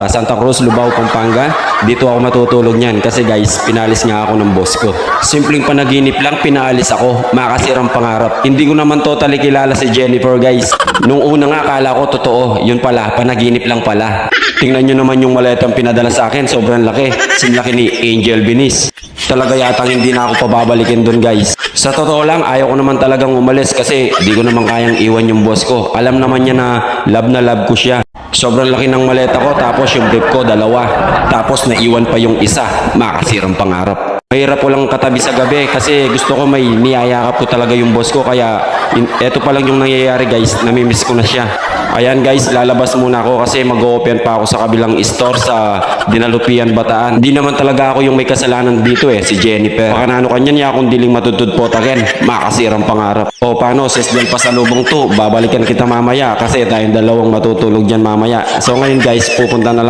Santa Cruz, Lubao, Pampanga. Dito ako matutulog niyan kasi guys, pinalis nga ako ng boss ko. Simpleng panaginip lang, pinaalis ako. Makasirang pangarap. Hindi ko naman totally kilala si Jennifer guys. Nung una nga akala ko totoo, yun pala, panaginip lang pala. Tingnan nyo naman yung maletang pinadala sa akin, sobrang laki. Sinlaki ni Angel Binis. Talaga yatang hindi na ako pababalikin dun guys. Sa totoo lang, ayaw ko naman talagang umalis kasi di ko naman kayang iwan yung boss ko. Alam naman niya na love ko siya. Sobrang laki ng maleta ko, tapos yung brief ko, 2. Tapos naiwan pa yung isa, makasirang pangarap. Mahirap ko lang katabi sa gabi kasi gusto ko may niyayakap ko talaga yung boss ko. Kaya eto pa lang yung nangyayari guys, namimiss ko na siya. Ayan guys, lalabas muna ako kasi mag-open pa ako sa kabilang store sa Dinalupian, Bataan. Hindi naman talaga ako yung may kasalanan dito si Jennifer. Baka nano kanya niya akong diling matutudpot again, makasirang pangarap. O paano, sis dyan pa sa lubong to, babalikan kita mamaya kasi tayong dalawang matutulog dyan mamaya. So ngayon guys, pupunta na lang